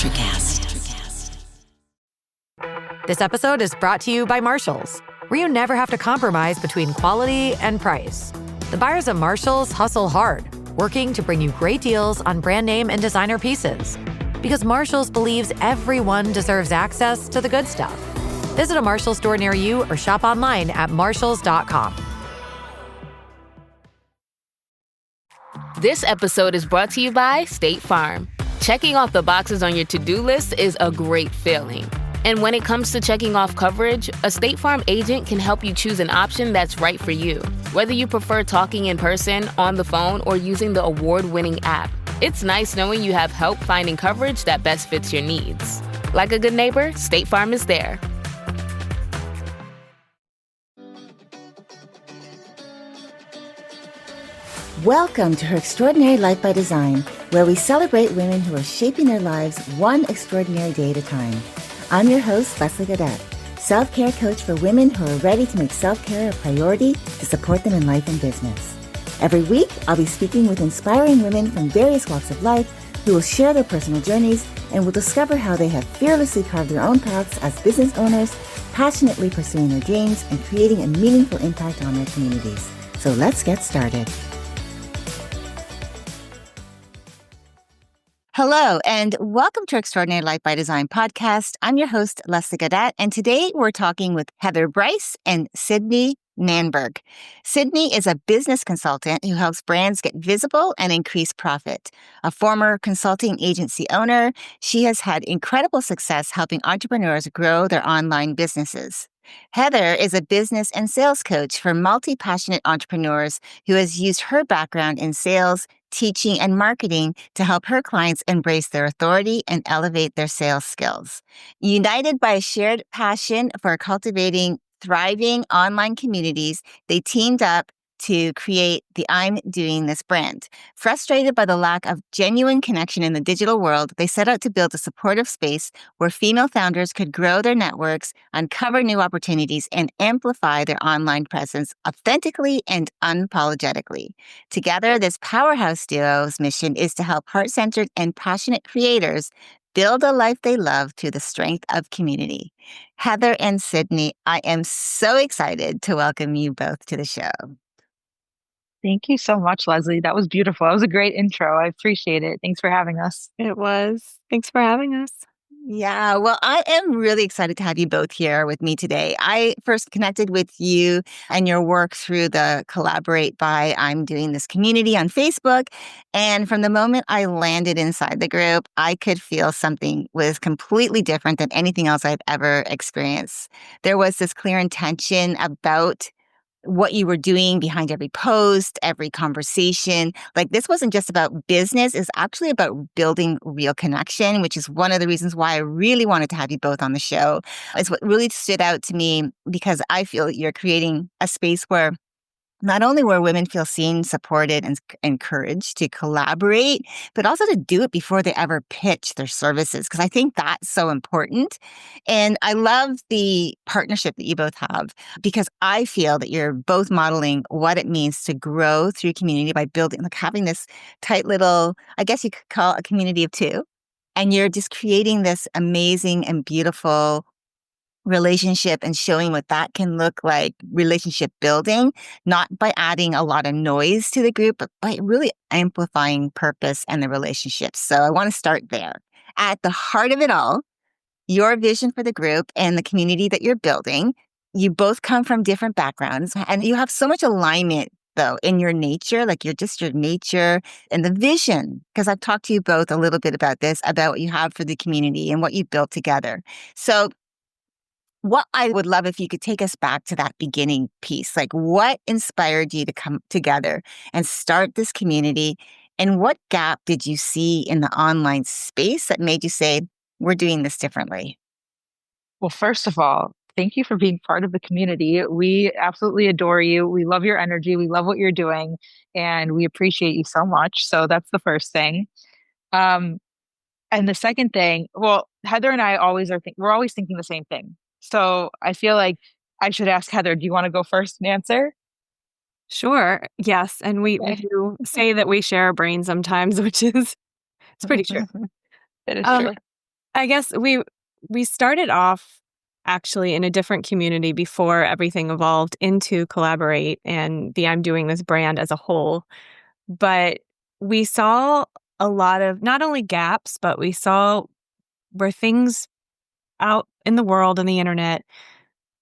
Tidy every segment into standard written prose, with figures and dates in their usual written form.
Electricast. This episode is brought to you by Marshalls, where you never have to compromise between quality and price. The buyers at Marshalls hustle hard, working to bring you great deals on brand name and designer pieces. Because Marshalls believes everyone deserves access to the good stuff. Visit a Marshalls store near you or shop online at marshalls.com. This episode is brought to you by State Farm. Checking off the boxes on your to-do list is a great feeling. And when it comes to checking off coverage, a State Farm agent can help you choose an option that's right for you. Whether you prefer talking in person, on the phone, or using the award-winning app, it's nice knowing you have help finding coverage that best fits your needs. Like a good neighbor, State Farm is there. Welcome to Her Extraordinary Life by Design, where we celebrate women who are shaping their lives one extraordinary day at a time. I'm your host, Leslie Gaudette, self-care coach for women who are ready to make self-care a priority to support them in life and business. Every week, I'll be speaking with inspiring women from various walks of life who will share their personal journeys and will discover how they have fearlessly carved their own paths as business owners, passionately pursuing their dreams and creating a meaningful impact on their communities. So let's get started. Hello, and welcome to Extraordinary Life by Design podcast. I'm your host, Leslie Gaudette, and today we're talking with Heather Brice and Sydney Nanberg. Sydney is a business consultant who helps brands get visible and increase profit. A former consulting agency owner, she has had incredible success helping entrepreneurs grow their online businesses. Heather is a business and sales coach for multi-passionate entrepreneurs who has used her background in sales, teaching, and marketing to help her clients embrace their authority and elevate their sales skills. United by a shared passion for cultivating thriving online communities, they teamed up to create the I'm Doing This brand. Frustrated by the lack of genuine connection in the digital world, they set out to build a supportive space where female founders could grow their networks, uncover new opportunities, and amplify their online presence authentically and unapologetically. Together, this powerhouse duo's mission is to help heart-centered and passionate creators build a life they love through the strength of community. Heather and Sydney, I am so excited to welcome you both to the show. Thank you so much, Leslie. That was beautiful. That was a great intro. I appreciate it. Thanks for having us. It was. Thanks for having us. Yeah, well, I am really excited to have you both here with me today. I first connected with you and your work through the Collaborate by I'm Doing This community on Facebook. And from the moment I landed inside the group, I could feel something was completely different than anything else I've ever experienced. There was this clear intention about what you were doing behind every post, every conversation. Like, this wasn't just about business, it's actually about building real connection, which is one of the reasons why I really wanted to have you both on the show. It's what really stood out to me because I feel you're creating a space where not only where women feel seen, supported, and encouraged to collaborate, but also to do it before they ever pitch their services, because I think that's so important. And I love the partnership that you both have, because I feel that you're both modeling what it means to grow through community by building, like having this tight little, I guess you could call it a community of two. And you're just creating this amazing and beautiful relationship and showing what that can look like, relationship building, not by adding a lot of noise to the group, but by really amplifying purpose and the relationships. So I want to start there. At the heart of it all, your vision for the group and the community that you're building, you both come from different backgrounds and you have so much alignment though in your nature, like your nature and the vision, because I've talked to you both a little bit about this, about what you have for the community and what you built together. So what I would love if you could take us back to that beginning piece, like what inspired you to come together and start this community? And what gap did you see in the online space that made you say, we're doing this differently? Well, first of all, thank you for being part of the community. We absolutely adore you. We love your energy. We love what you're doing, and we appreciate you so much. So that's the first thing. And the second thing, well, Heather and I we're always thinking the same thing. So I feel like I should ask Heather, do you want to go first and answer? Sure. Yes. And we do say that we share a brain sometimes, which is it's pretty true. That is true. I guess we started off actually in a different community before everything evolved into Collaborate and the I'm Doing This brand as a whole. But we saw a lot of not only gaps, but we saw where things out in the world and the internet,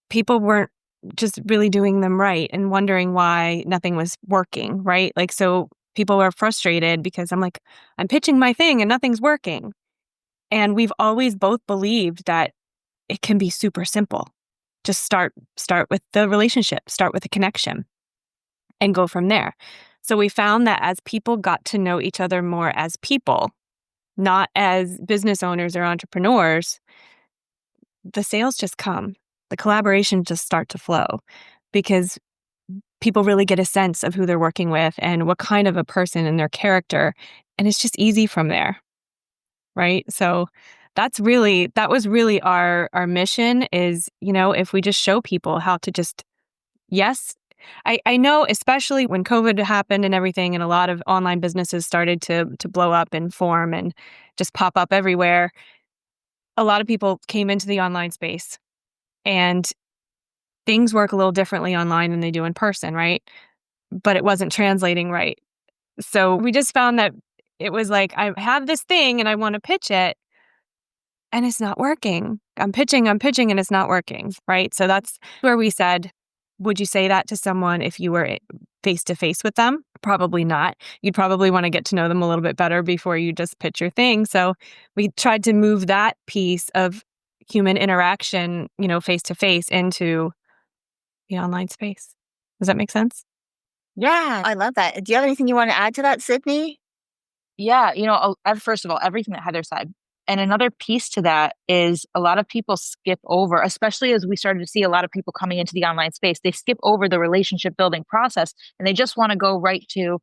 people weren't just really doing them right and wondering why nothing was working, right? Like, so people were frustrated because I'm pitching my thing and nothing's working. And we've always both believed that it can be super simple. Just start with the relationship, start with the connection and go from there. So we found that as people got to know each other more as people, not as business owners or entrepreneurs, the sales just come. The collaboration just start to flow because people really get a sense of who they're working with and what kind of a person and their character. And it's just easy from there. Right. So that was really our mission is, if we just show people how to just, yes, I know, especially when COVID happened and everything, and a lot of online businesses started to blow up and form and just pop up everywhere. A lot of people came into the online space and things work a little differently online than they do in person, right? But it wasn't translating right. So we just found that it was like, I have this thing and I want to pitch it and it's not working. I'm pitching, and it's not working, right? So that's where we said, would you say that to someone if you were face to face with them? Probably not. You'd probably want to get to know them a little bit better before you just pitch your thing. So we tried to move that piece of human interaction, face to face into the online space. Does that make sense? Yeah, I love that. Do you have anything you want to add to that, Sydney? Yeah, first of all, everything that Heather said. And another piece to that is a lot of people skip over, especially as we started to see a lot of people coming into the online space, they skip over the relationship building process and they just want to go right to,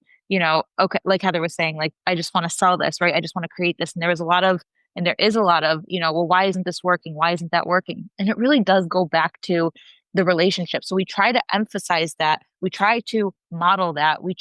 okay, like Heather was saying, like, I just want to sell this, right? I just want to create this. And there is a lot of, well, why isn't this working? Why isn't that working? And it really does go back to the relationship. So we try to emphasize that. We try to model that. We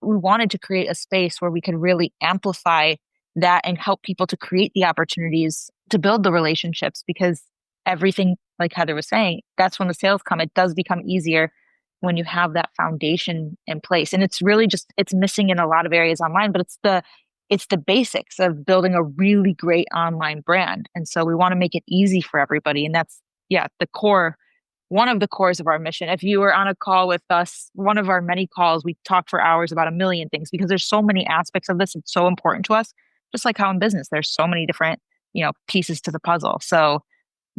wanted to create a space where we could really amplify that and help people to create the opportunities to build the relationships, because everything, like Heather was saying, that's when the sales come. It does become easier when you have that foundation in place. And it's really it's missing in a lot of areas online, but it's the basics of building a really great online brand. And so we want to make it easy for everybody. And that's, the core, one of the cores of our mission. If you were on a call with us, one of our many calls, we talk for hours about a million things because there's so many aspects of this. It's so important to us. Just like how in business, there's so many different, pieces to the puzzle. So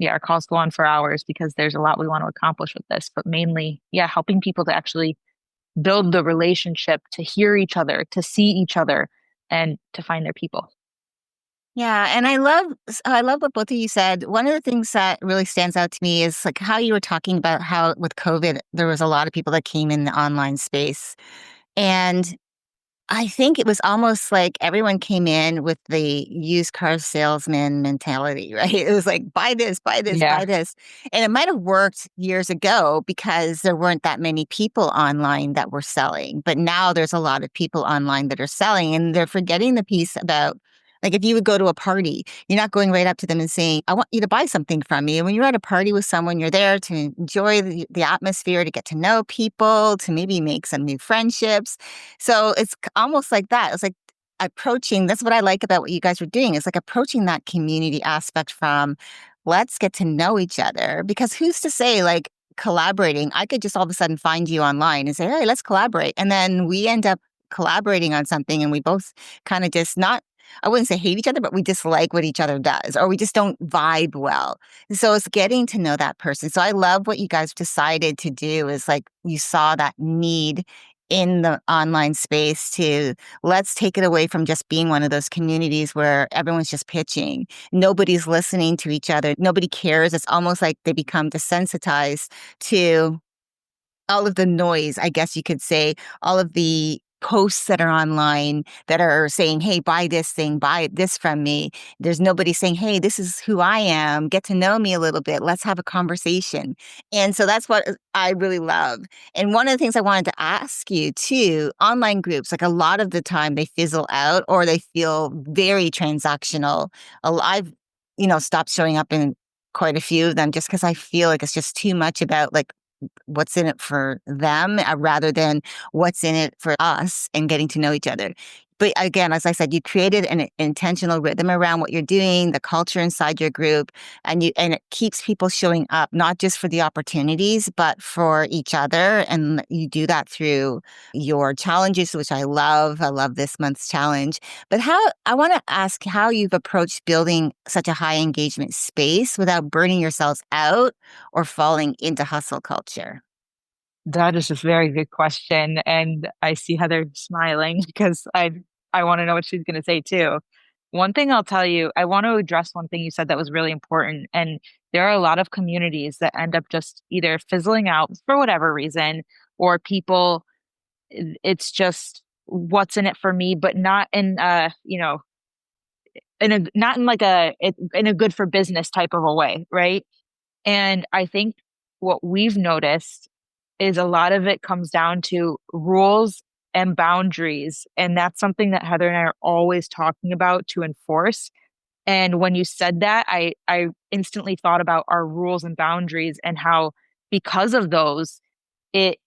our calls go on for hours because there's a lot we want to accomplish with this, but mainly, helping people to actually build the relationship, to hear each other, to see each other, and to find their people. Yeah, and I love what both of you said. One of the things that really stands out to me is like how you were talking about how with COVID there was a lot of people that came in the online space. And I think it was almost like everyone came in with the used car salesman mentality, right? It was like, buy this, buy this, Yeah. buy this. And it might have worked years ago because there weren't that many people online that were selling. But now there's a lot of people online that are selling, and they're forgetting the piece about, like, if you would go to a party, you're not going right up to them and saying, I want you to buy something from me. And when you're at a party with someone, you're there to enjoy the atmosphere, to get to know people, to maybe make some new friendships. So it's almost like that. It's like approaching, that's what I like about what you guys are doing. It's like approaching that community aspect from let's get to know each other. Because who's to say, like, collaborating, I could just all of a sudden find you online and say, hey, let's collaborate. And then we end up collaborating on something and we both kind of just not, I wouldn't say hate each other, but we dislike what each other does, or we just don't vibe well. So it's getting to know that person. So I love what you guys decided to do is like you saw that need in the online space to let's take it away from just being one of those communities where everyone's just pitching. Nobody's listening to each other. Nobody cares. It's almost like they become desensitized to all of the noise, I guess you could say, all of the posts that are online that are saying, hey, buy this thing, buy this from me. There's nobody saying, hey, this is who I am. Get to know me a little bit. Let's have a conversation. And so that's what I really love. And one of the things I wanted to ask you too, online groups, like a lot of the time they fizzle out or they feel very transactional. I've, stopped showing up in quite a few of them just because I feel like it's just too much about like what's in it for them rather than what's in it for us and getting to know each other. But again, as I said, you created an intentional rhythm around what you're doing, the culture inside your group, and it keeps people showing up, not just for the opportunities, but for each other. And you do that through your challenges, which I love. I love this month's challenge. But I want to ask how you've approached building such a high engagement space without burning yourselves out or falling into hustle culture. That is a very good question. And I see Heather smiling because I want to know what she's going to say too. One thing I'll tell you, I want to address one thing you said that was really important. And there are a lot of communities that end up just either fizzling out for whatever reason, or people, it's just what's in it for me, but not in not in like in a good for business type of a way, right? And I think what we've noticed is a lot of it comes down to rules and boundaries. And that's something that Heather and I are always talking about to enforce. And when you said that, I instantly thought about our rules and boundaries and how because of those, it,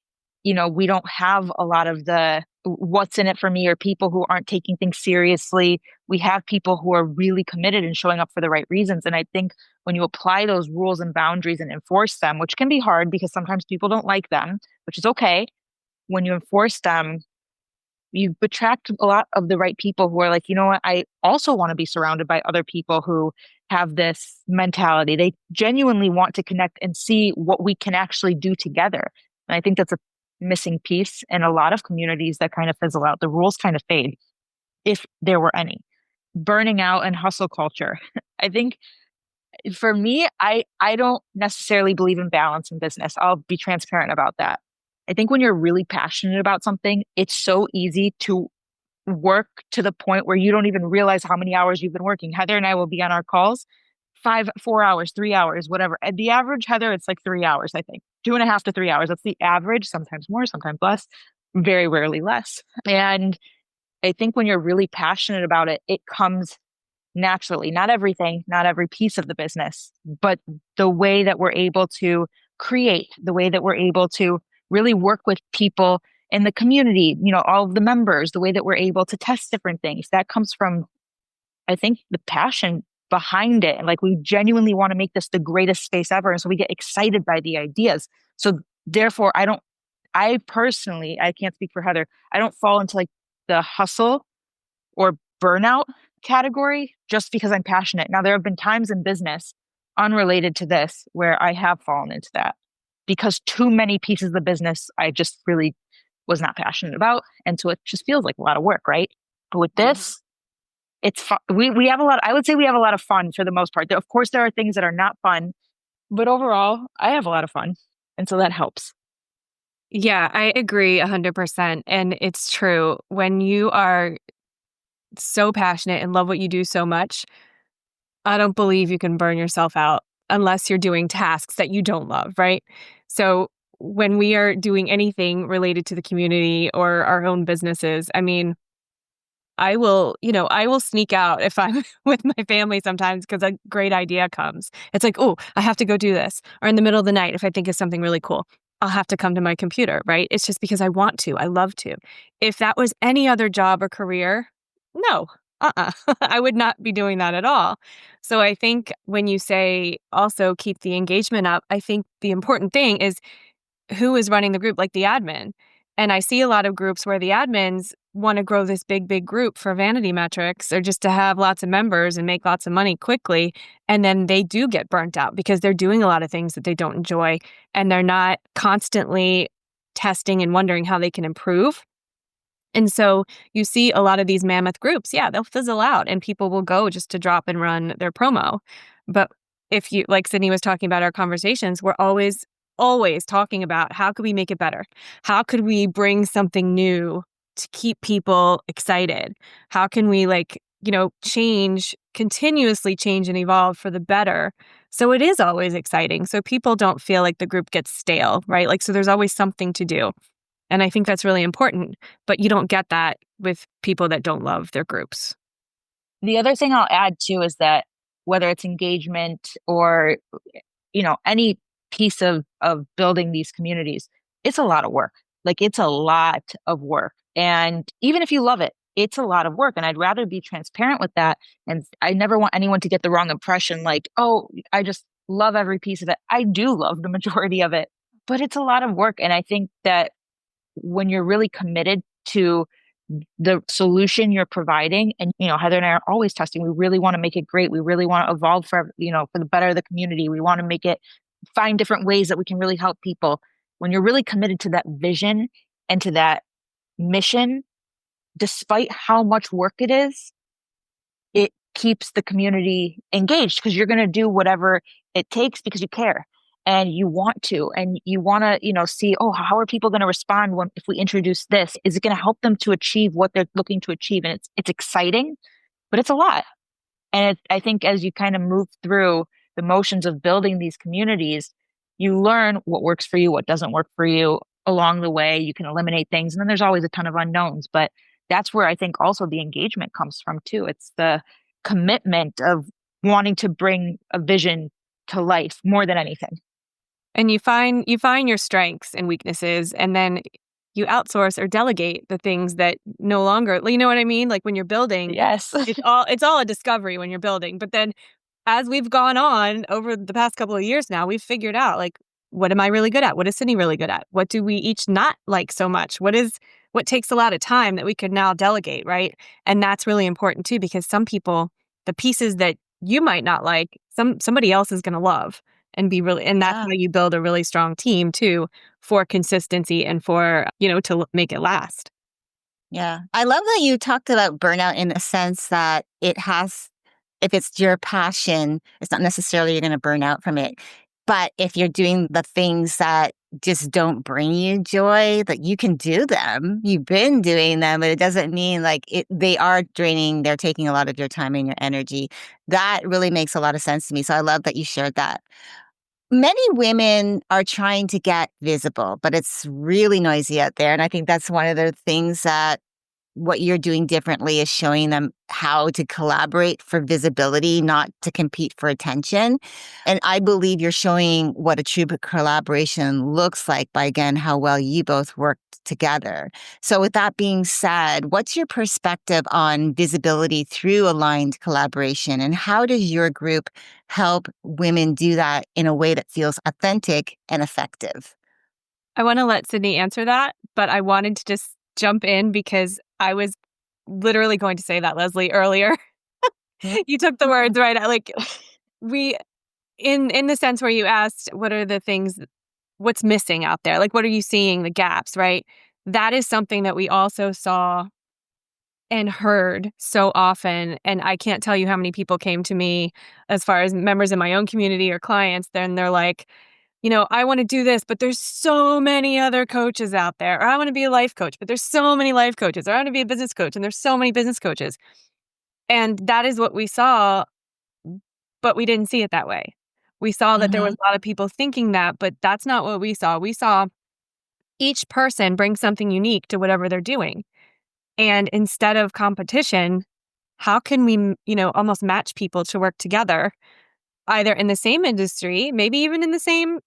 we don't have a lot of the what's in it for me or people who aren't taking things seriously. We have people who are really committed and showing up for the right reasons. And I think when you apply those rules and boundaries and enforce them, which can be hard because sometimes people don't like them, which is okay. When you enforce them, you attract a lot of the right people who are like, you know what, I also want to be surrounded by other people who have this mentality. They genuinely want to connect and see what we can actually do together. And I think that's a missing piece in a lot of communities that kind of fizzle out. The rules kind of fade, if there were any. Burning out and hustle culture. I think for me, I don't necessarily believe in balance in business. I'll be transparent about that. I think when you're really passionate about something, it's so easy to work to the point where you don't even realize how many hours you've been working. Heather and I will be on our calls 4 hours, 3 hours, whatever. At the average, Heather, it's like 3 hours, I think. 2.5 to 3 hours. That's the average, sometimes more, sometimes less, very rarely less. And I think when you're really passionate about it, it comes naturally. Not everything, not every piece of the business, but the way that we're able to create, the way that we're able to really work with people in the community, all of the members, the way that we're able to test different things. That comes from, I think, the passion behind it. And like, we genuinely want to make this the greatest space ever. And so we get excited by the ideas. So therefore, I personally, I can't speak for Heather, I don't fall into like the hustle or burnout category just because I'm passionate. Now, there have been times in business unrelated to this where I have fallen into that because too many pieces of the business I just really was not passionate about. And so it just feels like a lot of work, right? But with this, it's fun. We have a lot, I would say we have a lot of fun for the most part. Of course, there are things that are not fun, but overall, I have a lot of fun. And so that helps. Yeah, I agree 100%. And it's true. When you are so passionate and love what you do so much, I don't believe you can burn yourself out unless you're doing tasks that you don't love, right? So when we are doing anything related to the community or our own businesses, I mean, I will sneak out if I'm with my family sometimes because a great idea comes. It's like, oh, I have to go do this. Or in the middle of the night, if I think of something really cool, I'll have to come to my computer, right? It's just because I want to. I love to. If that was any other job or career, no, I would not be doing that at all. So I think when you say also keep the engagement up, I think the important thing is who is running the group, like the admin. And I see a lot of groups where the admins want to grow this big group for vanity metrics or just to have lots of members and make lots of money quickly. And then they do get burnt out because they're doing a lot of things that they don't enjoy and they're not constantly testing and wondering how they can improve. And so you see a lot of these mammoth groups, yeah, they'll fizzle out and people will go just to drop and run their promo. But if you, like Sydney was talking about our conversations, we're always talking about how could we make it better? How could we bring something new to keep people excited? How can we continuously change and evolve for the better? So it is always exciting. So people don't feel like the group gets stale, right? So there's always something to do. And I think that's really important, but you don't get that with people that don't love their groups. The other thing I'll add too is that whether it's engagement or, any piece of building these communities, it's a lot of work. It's a lot of work. And even if you love it, it's a lot of work. And I'd rather be transparent with that. And I never want anyone to get the wrong impression oh, I just love every piece of it. I do love the majority of it, but it's a lot of work. And I think that when you're really committed to the solution you're providing, and Heather and I are always testing, we really want to make it great. We really want to evolve for the better of the community. We want to find different ways that we can really help people. When you're really committed to that vision and to that mission, despite how much work it is, it keeps the community engaged because you're going to do whatever it takes because you care and you want to, see, oh, how are people going to respond if we introduce this? Is it going to help them to achieve what they're looking to achieve? And it's exciting, but it's a lot. And I think as you kind of move through the motions of building these communities, you learn what works for you, what doesn't work for you along the way. You can eliminate things. And then there's always a ton of unknowns, but that's where I think also the engagement comes from too. It's the commitment of wanting to bring a vision to life more than anything. And you find your strengths and weaknesses, and then you outsource or delegate the things that no longer, you know what I mean? When you're building, yes, it's all a discovery when you're building. But then as we've gone on over the past couple of years now, we've figured out what am I really good at? What is Sydney really good at? What do we each not like so much? What takes a lot of time that we could now delegate, right? And that's really important too, because some people, the pieces that you might not like, somebody else is going to love and be really, and that's how you build a really strong team too, for consistency and for, to make it last. Yeah. I love that you talked about burnout in a sense that if it's your passion, it's not necessarily you're going to burn out from it. But if you're doing the things that just don't bring you joy, that you can do them, you've been doing them, but it doesn't mean they are draining, they're taking a lot of your time and your energy. That really makes a lot of sense to me. So I love that you shared that. Many women are trying to get visible, but it's really noisy out there. And I think that's one of the things that what you're doing differently is showing them how to collaborate for visibility, not to compete for attention. And I believe you're showing what a true collaboration looks like by, again, how well you both worked together. So with that being said, what's your perspective on visibility through aligned collaboration? And how does your group help women do that in a way that feels authentic and effective? I want to let Sydney answer that, but I wanted to just jump in because I was literally going to say that, Leslie, earlier. You took the words right out. We, in the sense where you asked, what are the things, what's missing out there? What are you seeing, the gaps, right? That is something that we also saw and heard so often. And I can't tell you how many people came to me as far as members in my own community or clients, then they're like, I want to do this, but there's so many other coaches out there. Or I want to be a life coach, but there's so many life coaches. Or I want to be a business coach, and there's so many business coaches. And that is what we saw, but we didn't see it that way. We saw that there was a lot of people thinking that, but that's not what we saw. We saw each person bring something unique to whatever they're doing. And instead of competition, how can we, almost match people to work together, either in the same industry, maybe even in the same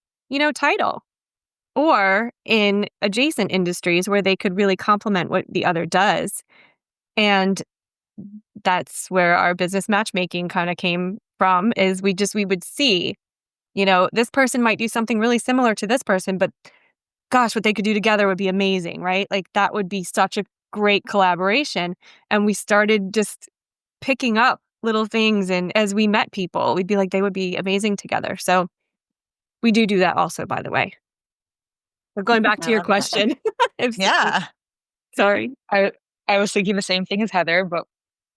title, or in adjacent industries where they could really complement what the other does. And that's where our business matchmaking kind of came from, is we would see, this person might do something really similar to this person, but gosh, what they could do together would be amazing, right? That would be such a great collaboration. And we started just picking up little things. And as we met people, we'd be like, they would be amazing together. So we do that also, by the way. But going back to your question. Yeah. Sorry. I was thinking the same thing as Heather, but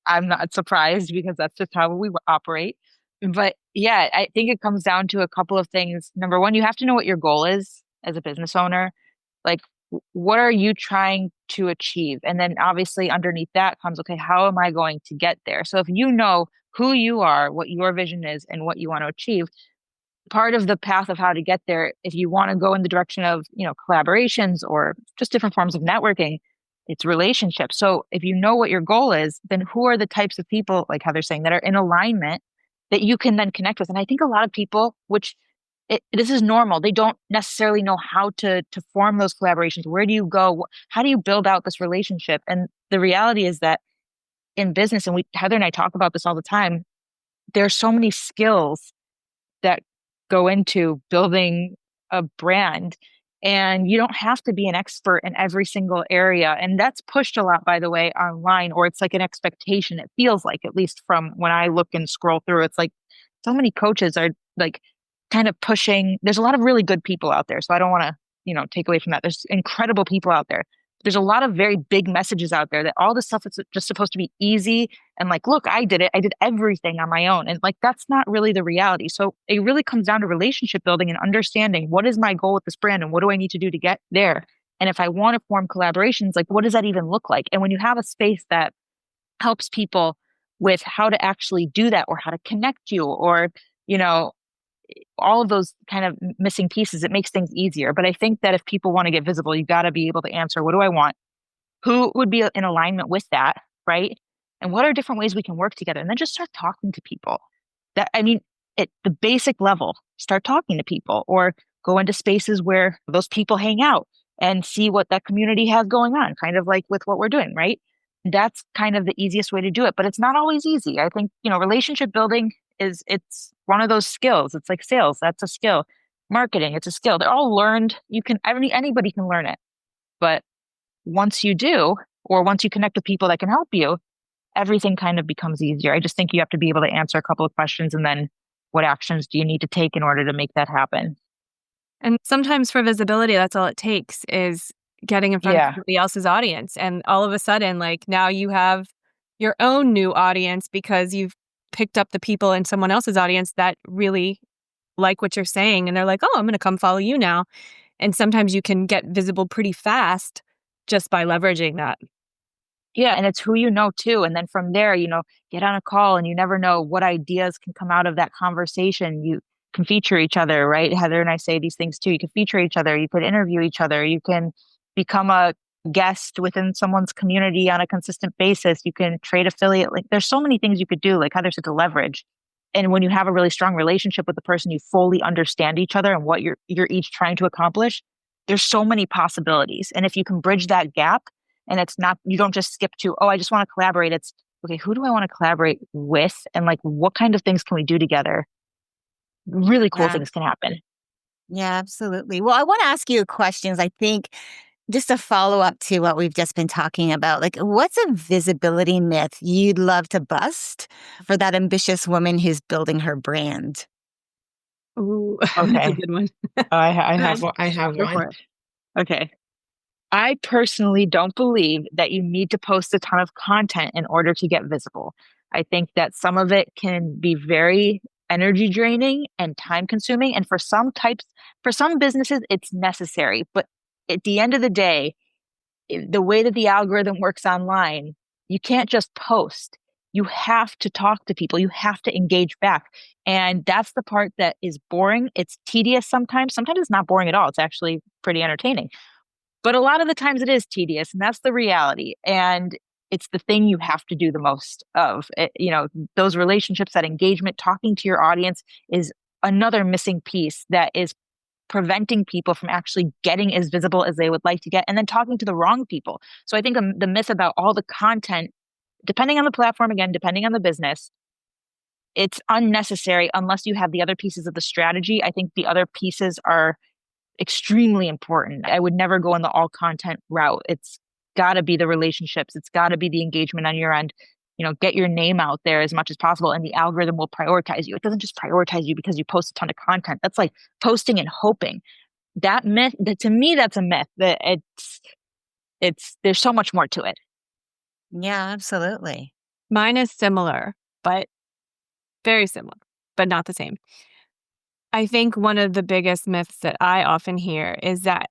I'm not surprised because that's just how we operate. But yeah, I think it comes down to a couple of things. Number one, you have to know what your goal is as a business owner. What are you trying to achieve? And then obviously underneath that comes, okay, how am I going to get there? So if you know who you are, what your vision is, and what you want to achieve, part of the path of how to get there, if you want to go in the direction of, collaborations or just different forms of networking, it's relationships. So if you know what your goal is, then who are the types of people, like Heather's saying, that are in alignment that you can then connect with? And I think a lot of people, this is normal, they don't necessarily know how to form those collaborations. Where do you go? How do you build out this relationship? And the reality is that in business, and Heather and I talk about this all the time, there are so many skills that go into building a brand. And you don't have to be an expert in every single area. And that's pushed a lot, by the way, online, or it's like an expectation. It feels like, at least from when I look and scroll through, it's like so many coaches are like kind of pushing. There's a lot of really good people out there. So I don't want to, take away from that. There's incredible people out there. There's a lot of very big messages out there that all this stuff is just supposed to be easy. And like, look, I did it. I did everything on my own. And like, that's not really the reality. So it really comes down to relationship building and understanding, what is my goal with this brand and what do I need to do to get there? And if I want to form collaborations, like, what does that even look like? And when you have a space that helps people with how to actually do that, or how to connect you, or, all of those kind of missing pieces, it makes things easier. But I think that if people want to get visible, you got to be able to answer, what do I want? Who would be in alignment with that, right? And what are different ways we can work together? And then just start talking to people. At the basic level, start talking to people, or go into spaces where those people hang out and see what that community has going on, kind of like with what we're doing, right? That's kind of the easiest way to do it, but it's not always easy. I think, relationship building it's one of those skills. It's like sales, that's a skill. Marketing, it's a skill. They're all learned. Anybody can learn it. But once you do, or once you connect with people that can help you, everything kind of becomes easier. I just think you have to be able to answer a couple of questions, and then what actions do you need to take in order to make that happen? And sometimes for visibility, that's all it takes, is getting in front of somebody else's audience. And all of a sudden, like, now you have your own new audience because you've picked up the people in someone else's audience that really like what you're saying. And they're like, oh, I'm going to come follow you now. And sometimes you can get visible pretty fast just by leveraging that. Yeah. And it's who you know too. And then from there, get on a call, and you never know what ideas can come out of that conversation. You can feature each other, right? Heather and I say these things too. You can feature each other. You could interview each other. You can become a guest within someone's community on a consistent basis. You can trade affiliate. Like, there's so many things you could do, like Heather said, to leverage. And when you have a really strong relationship with the person, you fully understand each other and what you're each trying to accomplish. There's so many possibilities. And if you can bridge that gap, and it's not, you don't just skip to, oh, I just want to collaborate. It's, okay, who do I want to collaborate with? And like, what kind of things can we do together? Really cool things can happen. Yeah, absolutely. Well, I want to ask you questions. I think just a follow up to what we've just been talking about. Like, what's a visibility myth you'd love to bust for that ambitious woman who's building her brand? Ooh, okay. That's a good one. I have one. Okay. I personally don't believe that you need to post a ton of content in order to get visible. I think that some of it can be very energy draining and time consuming. And for some businesses, it's necessary. But at the end of the day, the way that the algorithm works online, you can't just post. You have to talk to people. You have to engage back. And that's the part that is boring. It's tedious sometimes. Sometimes it's not boring at all. It's actually pretty entertaining. But a lot of the times it is tedious, and that's the reality. And it's the thing you have to do the most of. Those relationships, that engagement, talking to your audience is another missing piece that is preventing people from actually getting as visible as they would like to get, and then talking to the wrong people. So I think the myth about all the content, depending on the platform, again, depending on the business, it's unnecessary unless you have the other pieces of the strategy. I think the other pieces are extremely important. I would never go in the all content route. It's got to be the relationships. It's got to be the engagement on your end. Get your name out there as much as possible, and the algorithm will prioritize you. It doesn't just prioritize you because you post a ton of content. That's like posting and hoping. That myth, to me, that's a myth. That there's so much more to it. Yeah, absolutely. Mine is similar, but very similar, but not the same. I think one of the biggest myths that I often hear is that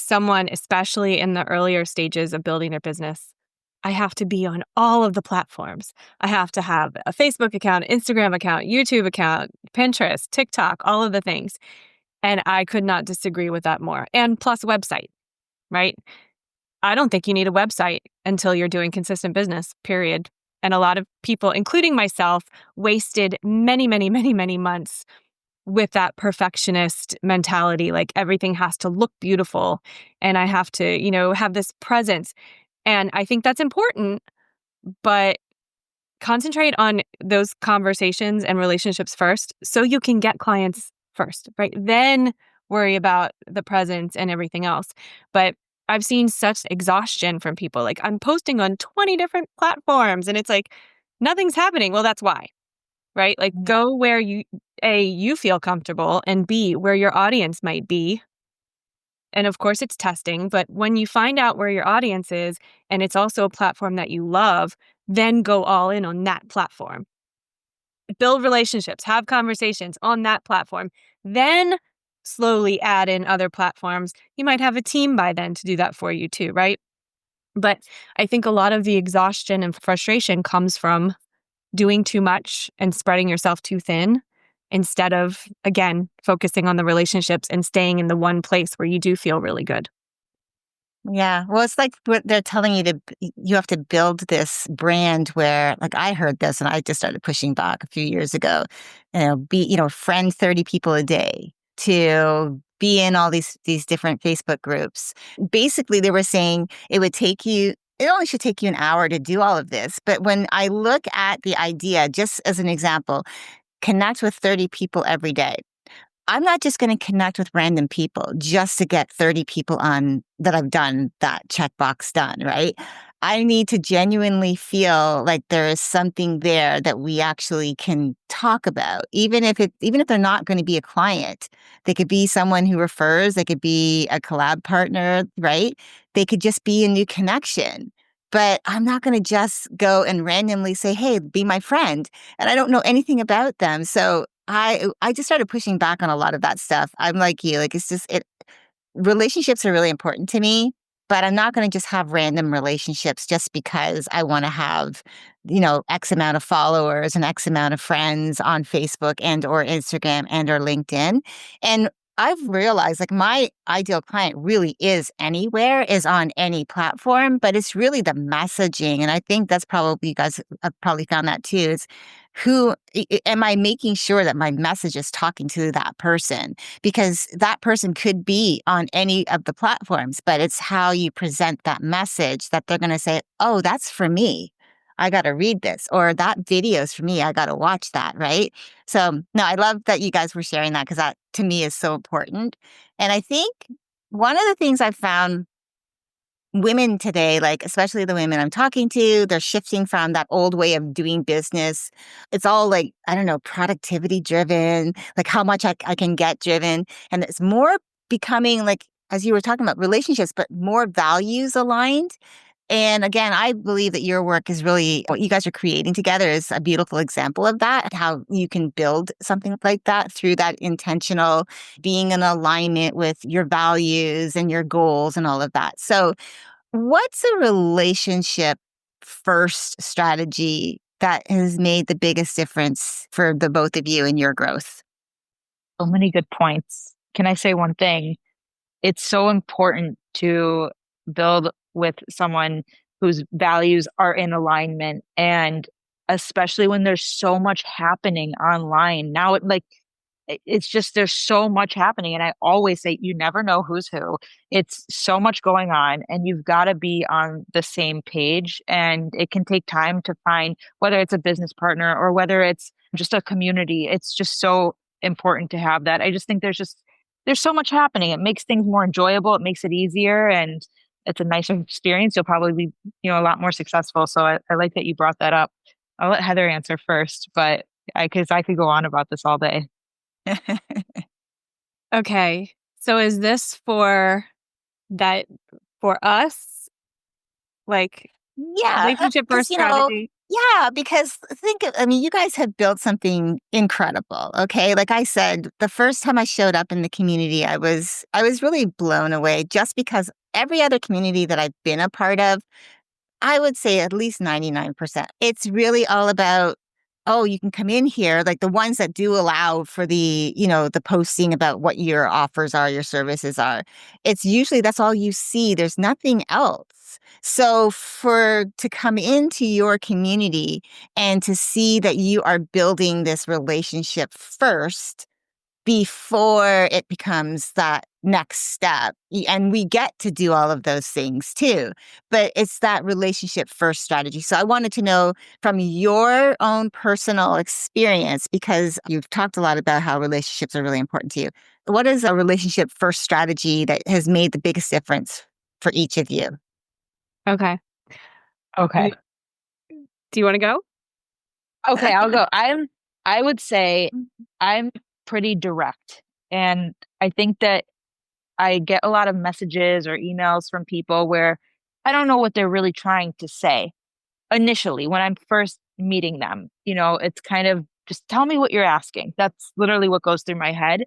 someone, especially in the earlier stages of building their business, I have to be on all of the platforms. I have to have a Facebook account, Instagram account, YouTube account, Pinterest, TikTok, all of the things. And I could not disagree with that more. And plus website, right? I don't think you need a website until you're doing consistent business, period. And a lot of people, including myself, wasted many, many, many, many months with that perfectionist mentality. Like everything has to look beautiful and I have to, have this presence. And I think that's important, but concentrate on those conversations and relationships first so you can get clients first, right? Then worry about the presence and everything else. But I've seen such exhaustion from people. Like, I'm posting on 20 different platforms and it's like, nothing's happening. Well, that's why, right? Like, go where you feel comfortable, and B, where your audience might be. And of course, it's testing. But when you find out where your audience is and it's also a platform that you love, then go all in on that platform. Build relationships, have conversations on that platform. Then slowly add in other platforms. You might have a team by then to do that for you too, right? But I think a lot of the exhaustion and frustration comes from doing too much and spreading yourself too thin instead of, again, focusing on the relationships and staying in the one place where you do feel really good. Yeah. Well, it's like what they're telling you have to build this brand where, like, I heard this and I just started pushing back a few years ago, friend 30 people a day, to be in all these different Facebook groups. Basically, they were saying it only should take you an hour to do all of this. But when I look at the idea, just as an example, connect with 30 people every day. I'm not just going to connect with random people just to get 30 people on that I've done that checkbox done, right? I need to genuinely feel like there is something there that we actually can talk about, even if they're not going to be a client. They could be someone who refers, they could be a collab partner, right? They could just be a new connection. But I'm not going to just go and randomly say, "Hey, be my friend," and I don't know anything about them. So I just started pushing back on a lot of that stuff. I'm like you, like, it's just relationships are really important to me, but I'm not going to just have random relationships just because I want to have, X amount of followers and X amount of friends on Facebook and or Instagram and or LinkedIn. And I've realized, like, my ideal client really is on any platform, but it's really the messaging. And I think that's probably, you guys have probably found that too, is am I making sure that my message is talking to that person? Because that person could be on any of the platforms, but it's how you present that message that they're going to say, "Oh, that's for me. I got to read this," or "That video's for me. I got to watch that," right? So, no, I love that you guys were sharing that, because that to me is so important. And I think one of the things I've found, women today, like especially the women I'm talking to, they're shifting from that old way of doing business. It's all like, I don't know, productivity driven, like how much I can get driven. And it's more becoming, like, as you were talking about, relationships, but more values aligned. And again, I believe that your work is really, what you guys are creating together is a beautiful example of that, how you can build something like that through that intentional being in alignment with your values and your goals and all of that. So, what's a relationship first strategy that has made the biggest difference for the both of you in your growth? So many good points. Can I say one thing? It's so important to build with someone whose values are in alignment, and especially when there's so much happening online now. It's just, there's so much happening, and I always say you never know who's who. It's so much going on, and you've got to be on the same page, and it can take time to find, whether it's a business partner or whether it's just a community. It's just so important to have that. I just think there's so much happening. It makes things more enjoyable, it makes it easier, and it's a nicer experience. You'll probably be, a lot more successful. So I like that you brought that up. I'll let Heather answer first, but because I could go on about this all day. Okay. So is this for us? Like, Yeah, relationship because first strategy? Yeah, because I mean, you guys have built something incredible. Okay. Like I said, the first time I showed up in the community, I was really blown away just because every other community that I've been a part of, I would say at least 99%. It's really all about, oh, you can come in here, like the ones that do allow for the posting about what your offers are, your services are. It's usually that's all you see. There's nothing else. So for to come into your community and to see that you are building this relationship first before it becomes that next step. And we get to do all of those things too, but it's that relationship first strategy. So I wanted to know from your own personal experience, because you've talked a lot about how relationships are really important to you. What is a relationship first strategy that has made the biggest difference for each of you? Okay. Okay. Do you want to go? Okay, I'll go. I would say I'm pretty direct. And I think that I get a lot of messages or emails from people where I don't know what they're really trying to say initially when I'm first meeting them. It's kind of just tell me what you're asking. That's literally what goes through my head.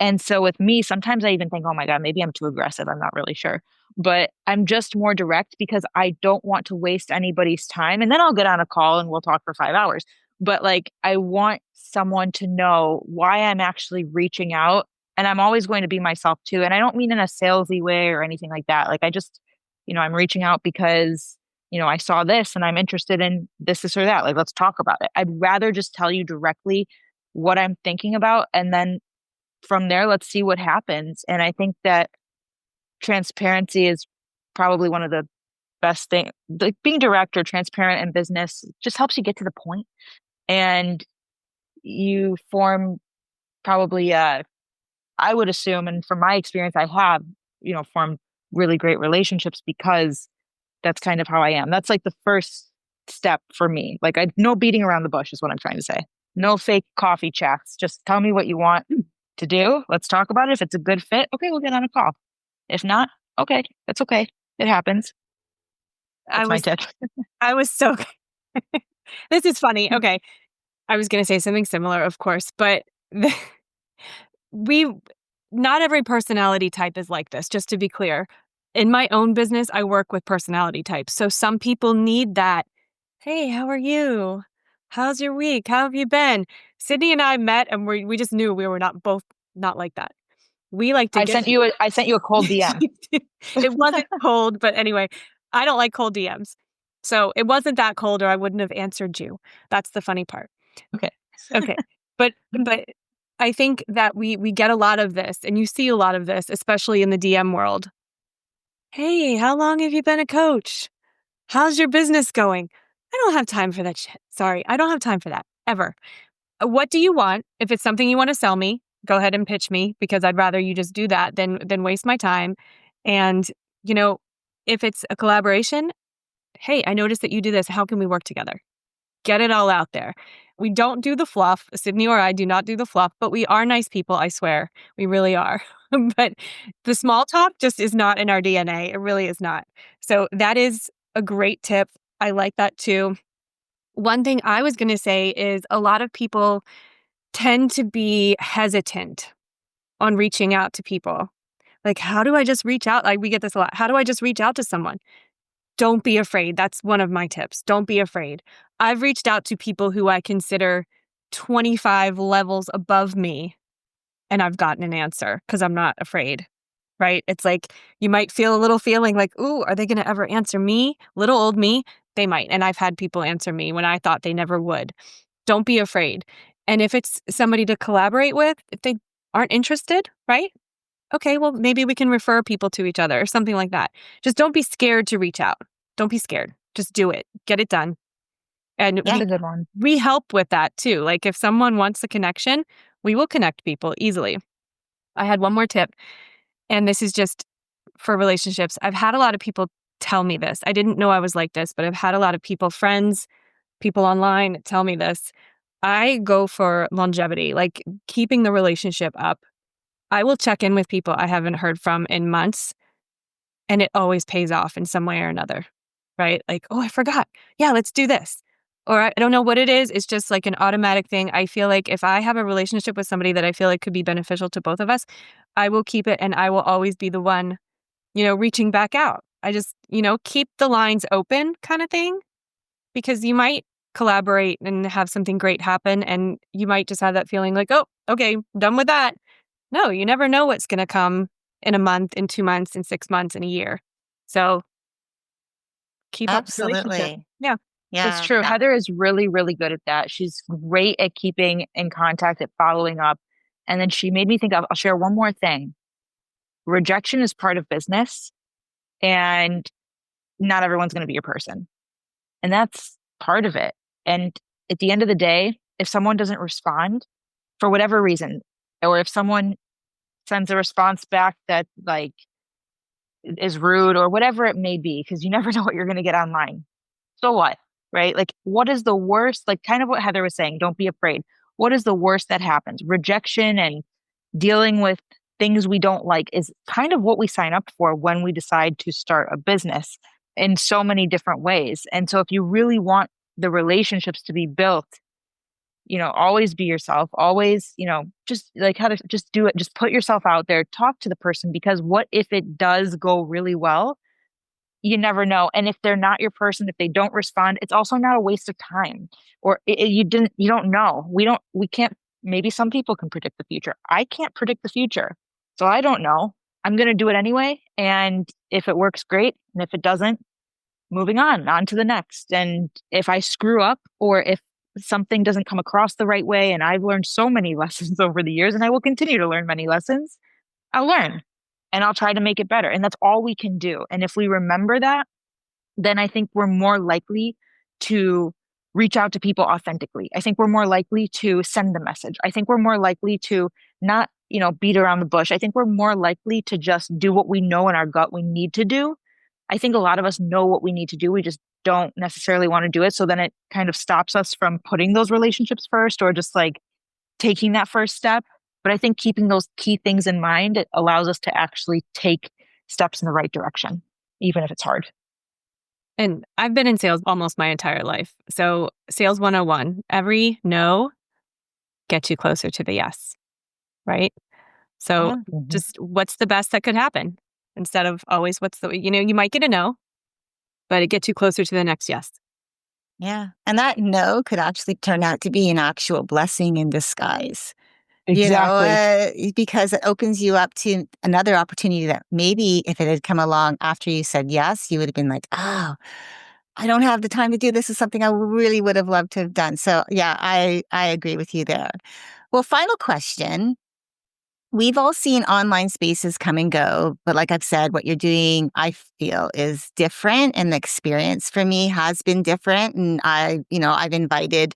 And so with me, sometimes I even think, oh my God, maybe I'm too aggressive. I'm not really sure. But I'm just more direct because I don't want to waste anybody's time. And then I'll get on a call and we'll talk for 5 hours. But like, I want someone to know why I'm actually reaching out. And I'm always going to be myself too. And I don't mean in a salesy way or anything like that. Like, I just, I'm reaching out because, I saw this and I'm interested in this or that. Like, let's talk about it. I'd rather just tell you directly what I'm thinking about. And then from there, let's see what happens. And I think that transparency is probably one of the best thing. Like being direct or transparent in business just helps you get to the point, and you form probably, I would assume, and from my experience, I have, formed really great relationships because that's kind of how I am. That's like the first step for me. Like, no beating around the bush is what I'm trying to say. No fake coffee chats. Just tell me what you want to do. Let's talk about it. If it's a good fit, okay, we'll get on a call. If not, okay, that's okay. It happens. I That's my was tip. I was so This is funny. Okay. I was going to say something similar, of course, but we not every personality type is like this, just to be clear. In my own business, I work with personality types. So some people need that, "Hey, how are you? How's your week? How have you been?" Sydney and I met and we just knew we were not like that. We like to I get sent you a cold DM. It wasn't cold, but anyway, I don't like cold DMs. So it wasn't that cold or I wouldn't have answered you. That's the funny part. Okay. Okay. But I think that we get a lot of this and you see a lot of this, especially in the DM world. "Hey, how long have you been a coach? How's your business going?" I don't have time for that shit. Sorry. I don't have time for that ever. What do you want? If it's something you want to sell me, go ahead and pitch me because I'd rather you just do that than waste my time. And, you know, if it's a collaboration, "Hey, I noticed that you do this. How can we work together?" Get it all out there. We don't do the fluff. Sydney or I do not do the fluff, but we are nice people, I swear. We really are. But the small talk just is not in our DNA. It really is not. So that is a great tip. I like that too. One thing I was going to say is a lot of people tend to be hesitant on reaching out to people. Like, how do I just reach out? Like, we get this a lot. How do I just reach out to someone? Don't be afraid. That's one of my tips. Don't be afraid. I've reached out to people who I consider 25 levels above me, and I've gotten an answer because I'm not afraid, right? It's like you might feel a little feeling like, ooh, are they going to ever answer me? Little old me, they might. And I've had people answer me when I thought they never would. Don't be afraid. And if it's somebody to collaborate with, if they aren't interested, right? Okay, well, maybe we can refer people to each other or something like that. Just don't be scared to reach out. Don't be scared. Just do it. Get it done. And Yeah. That's a good one. we help with that too. Like if someone wants a connection, we will connect people easily. I had one more tip, and this is just for relationships. I've had a lot of people tell me this. I didn't know I was like this, but I've had a lot of people, friends, people online tell me this. I go for longevity, like keeping the relationship up. I will check in with people I haven't heard from in months, and it always pays off in some way or another, right? Like, oh, I forgot. Yeah, let's do this. or I don't know what it is. It's just like an automatic thing. I feel like if I have a relationship with somebody that I feel like could be beneficial to both of us, I will keep it and I will always be the one, reaching back out. I just, keep the lines open kind of thing, because you might collaborate and have something great happen and you might just have that feeling like, oh, okay, done with that. No, you never know what's going to come in a month, in 2 months, in 6 months, in a year. So keep up the relationship. Absolutely. Yeah. It's Yeah. true. Yeah. Heather is really, really good at that. She's great at keeping in contact, at following up. And then she made me think of, I'll share one more thing. Rejection is part of business, and not everyone's going to be your person. And that's part of it. And at the end of the day, if someone doesn't respond for whatever reason, or if someone sends a response back that like is rude or whatever it may be, because you never know what you're going to get online. So what? Right? Like, what is the worst? Like, kind of what Heather was saying, don't be afraid. What is the worst that happens? Rejection and dealing with things we don't like is kind of what we sign up for when we decide to start a business in so many different ways. And so, if you really want the relationships to be built, always be yourself, always, just like how to just do it, just put yourself out there, talk to the person, because what if it does go really well? You never know. And if they're not your person, if they don't respond, it's also not a waste of time. Or you don't know. We can't, maybe some people can predict the future. I can't predict the future. So I don't know. I'm going to do it anyway. And if it works, great. And if it doesn't, moving on to the next. And if I screw up, or if something doesn't come across the right way, and I've learned so many lessons over the years, and I will continue to learn many lessons, I'll learn and I'll try to make it better. And that's all we can do. And if we remember that, then I think we're more likely to reach out to people authentically. I think we're more likely to send the message. I think we're more likely to not, beat around the bush. I think we're more likely to just do what we know in our gut we need to do. I think a lot of us know what we need to do. We just don't necessarily want to do it. So then it kind of stops us from putting those relationships first, or just like taking that first step. But I think keeping those key things in mind, it allows us to actually take steps in the right direction, even if it's hard. And I've been in sales almost my entire life. So sales 101, every no gets you closer to the yes, right? So just what's the best that could happen, instead of always you might get a no, but it gets you closer to the next yes. Yeah. And that no could actually turn out to be an actual blessing in disguise. Exactly. Because it opens you up to another opportunity that maybe if it had come along after you said yes, you would have been like, oh, I don't have the time to do this. Is something I really would have loved to have done. So yeah, I agree with you there. Well, final question. We've all seen online spaces come and go, but like I've said, what you're doing, I feel is different. And the experience for me has been different. And I've invited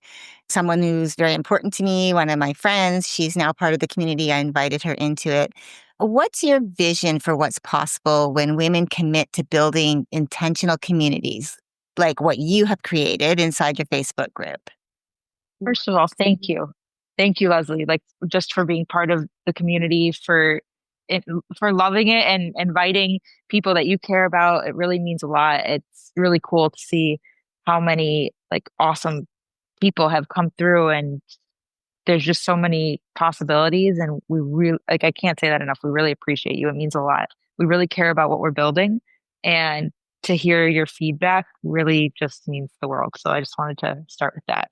someone who's very important to me, one of my friends. She's now part of the community. I invited her into it. What's your vision for what's possible when women commit to building intentional communities like what you have created inside your Facebook group? First of all, thank you. Thank you, Leslie, like just for being part of the community, for loving it and inviting people that you care about. It really means a lot. It's really cool to see how many like awesome people have come through, and there's just so many possibilities. And we really, like, I can't say that enough. We really appreciate you. It means a lot. We really care about what we're building, and to hear your feedback really just means the world. So I just wanted to start with that.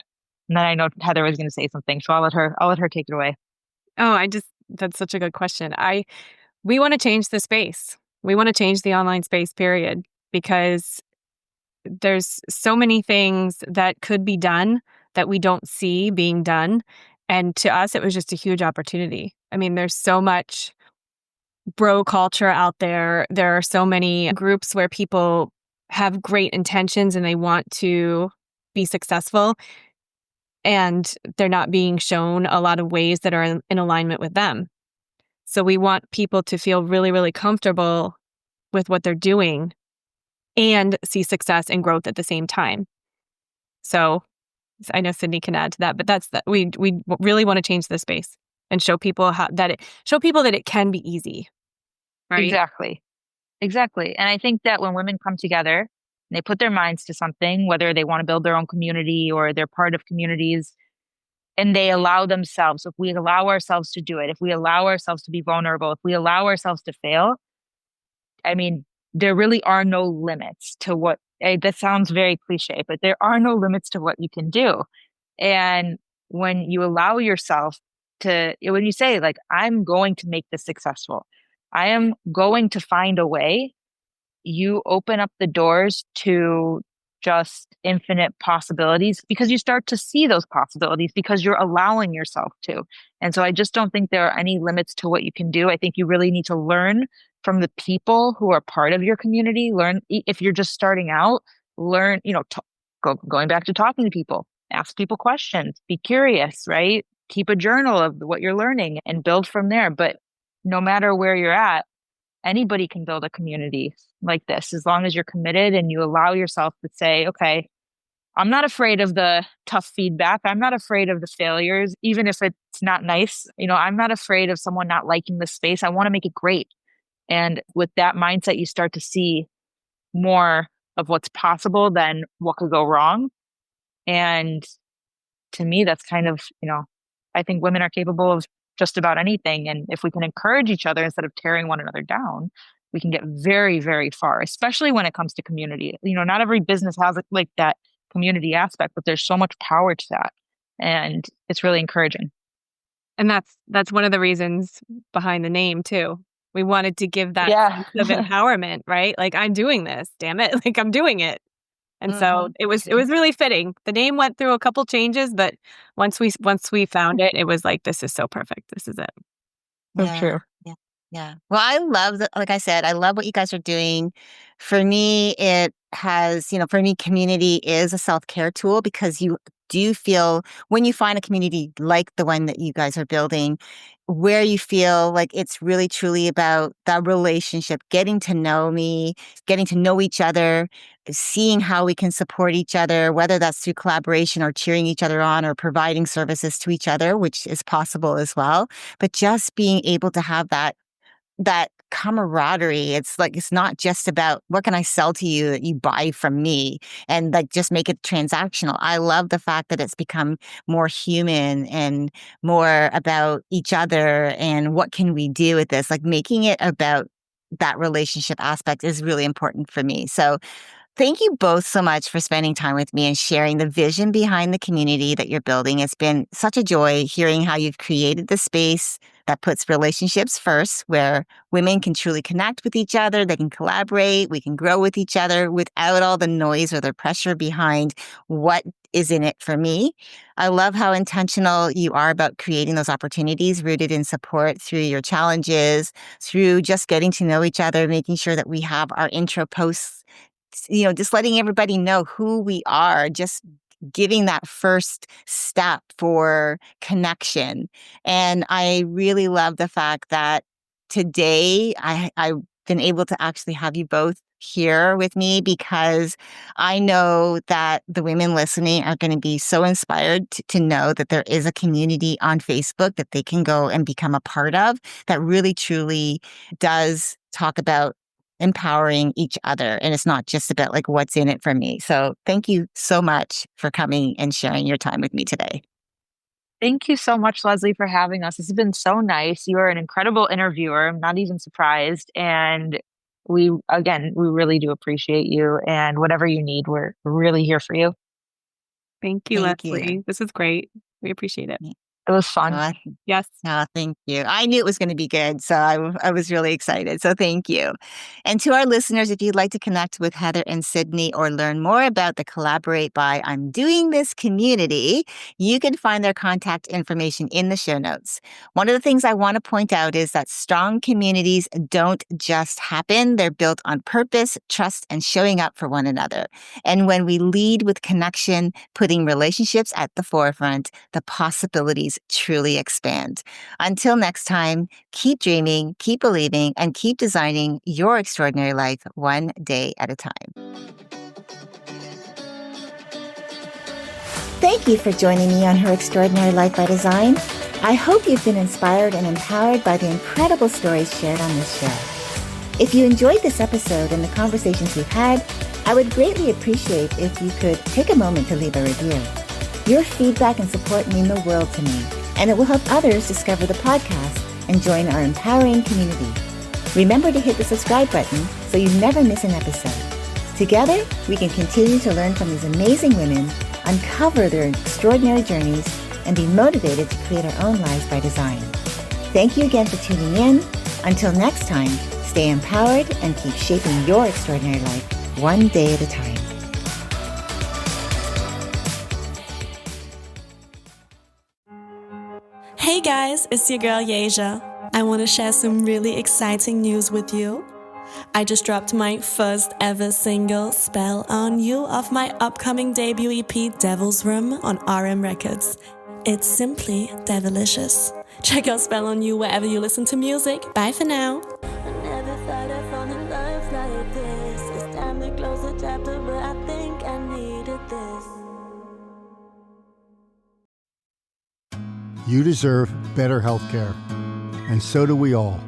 And then I know Heather was going to say something, so I'll let her take it away. Oh, that's such a good question. We want to change the space. We want to change the online space, period, because there's so many things that could be done that we don't see being done. And to us, it was just a huge opportunity. I mean, there's so much bro culture out there. There are so many groups where people have great intentions and they want to be successful, and they're not being shown a lot of ways that are in alignment with them. So we want people to feel really, really comfortable with what they're doing and see success and growth at the same time. So I know Sydney can add to that, but that's that. We really want to change the space and show people that it can be easy. Right? Exactly. And I think that when women come together, and they put their minds to something, whether they want to build their own community or they're part of communities, and they allow themselves, if we allow ourselves to do it, if we allow ourselves to be vulnerable, if we allow ourselves to fail, I mean, there really are no limits to what, that sounds very cliche, but there are no limits to what you can do. And when you allow yourself to, when you say, like, I'm going to make this successful, I am going to find a way, you open up the doors to just infinite possibilities because you start to see those possibilities because you're allowing yourself to. And so I just don't think there are any limits to what you can do. I think you really need to learn from the people who are part of your community. Learn, if you're just starting out, learn, going back to talking to people, ask people questions, be curious, right? Keep a journal of what you're learning and build from there. But no matter where you're at, anybody can build a community like this as long as you're committed and you allow yourself to say, okay, I'm not afraid of the tough feedback. I'm not afraid of the failures, even if it's not nice. I'm not afraid of someone not liking the space. I want to make it great. And with that mindset, you start to see more of what's possible than what could go wrong. And to me, that's kind of, I think women are capable of just about anything. And if we can encourage each other instead of tearing one another down, we can get very, very far, especially when it comes to community. Not every business has like that community aspect, but there's so much power to that. And it's really encouraging. And that's one of the reasons behind the name too. We wanted to give that sense of empowerment, right? Like, I'm doing this, damn it. Like, I'm doing it. And so it was really fitting. The name went through a couple changes, but once we found it, it was like, this is so perfect. This is it. So true. Yeah. Yeah. Well, I love that. Like I said, I love what you guys are doing. For me, it has, for me, community is a self-care tool because you do feel when you find a community like the one that you guys are building, where you feel like it's really truly about that relationship, getting to know me, getting to know each other, seeing how we can support each other, whether that's through collaboration or cheering each other on or providing services to each other, which is possible as well. But just being able to have that camaraderie. It's like, it's not just about what can I sell to you that you buy from me and like just make it transactional. I love the fact that it's become more human and more about each other and what can we do with this? Like making it about that relationship aspect is really important for me. So thank you both so much for spending time with me and sharing the vision behind the community that you're building. It's been such a joy hearing how you've created the space that puts relationships first, where women can truly connect with each other, they can collaborate, we can grow with each other without all the noise or the pressure behind what is in it for me. I love how intentional you are about creating those opportunities rooted in support through your challenges, through just getting to know each other, making sure that we have our intro posts, just letting everybody know who we are, just giving that first step for connection. And I really love the fact that today I've been able to actually have you both here with me because I know that the women listening are going to be so inspired to know that there is a community on Facebook that they can go and become a part of that really truly does talk about empowering each other. And it's not just about like what's in it for me. So thank you so much for coming and sharing your time with me today. Thank you so much, Leslie, for having us. This has been so nice. You are an incredible interviewer. I'm not even surprised. And we really do appreciate you. And whatever you need, we're really here for you. Thank you, Leslie. This was great. We appreciate it. It was fun. Yes. Oh, thank you. I knew it was going to be good, so I was really excited. So thank you. And to our listeners, if you'd like to connect with Heather and Sydney or learn more about the Collaborate by I'm Doing This community, you can find their contact information in the show notes. One of the things I want to point out is that strong communities don't just happen. They're built on purpose, trust, and showing up for one another. And when we lead with connection, putting relationships at the forefront, the possibilities truly expand. Until next time, keep dreaming, keep believing, and keep designing your extraordinary life one day at a time. Thank you for joining me on Her Extraordinary Life by Design. I hope you've been inspired and empowered by the incredible stories shared on this show. If you enjoyed this episode and the conversations we've had, I would greatly appreciate if you could take a moment to leave a review. Your feedback and support mean the world to me, and it will help others discover the podcast and join our empowering community. Remember to hit the subscribe button so you never miss an episode. Together, we can continue to learn from these amazing women, uncover their extraordinary journeys, and be motivated to create our own lives by design. Thank you again for tuning in. Until next time, stay empowered and keep shaping your extraordinary life one day at a time. Hey guys, it's your girl Yasia. I want to share some really exciting news with you. I just dropped my first ever single, Spell on You, off my upcoming debut EP, Devil's Room, on RM Records. It's simply devilicious. Check out Spell on You wherever you listen to music. Bye for now. I never thought I'd fall in love like this. It's time to close the chapter, but I think I needed this. You deserve better healthcare, and so do we all.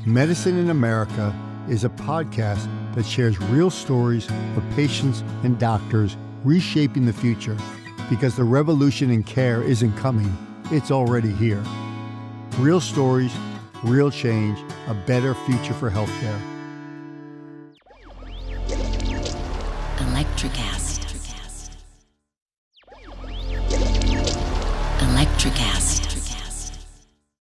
Medicine in America is a podcast that shares real stories of patients and doctors reshaping the future, because the revolution in care isn't coming, it's already here. Real stories, real change, a better future for healthcare. Electricast.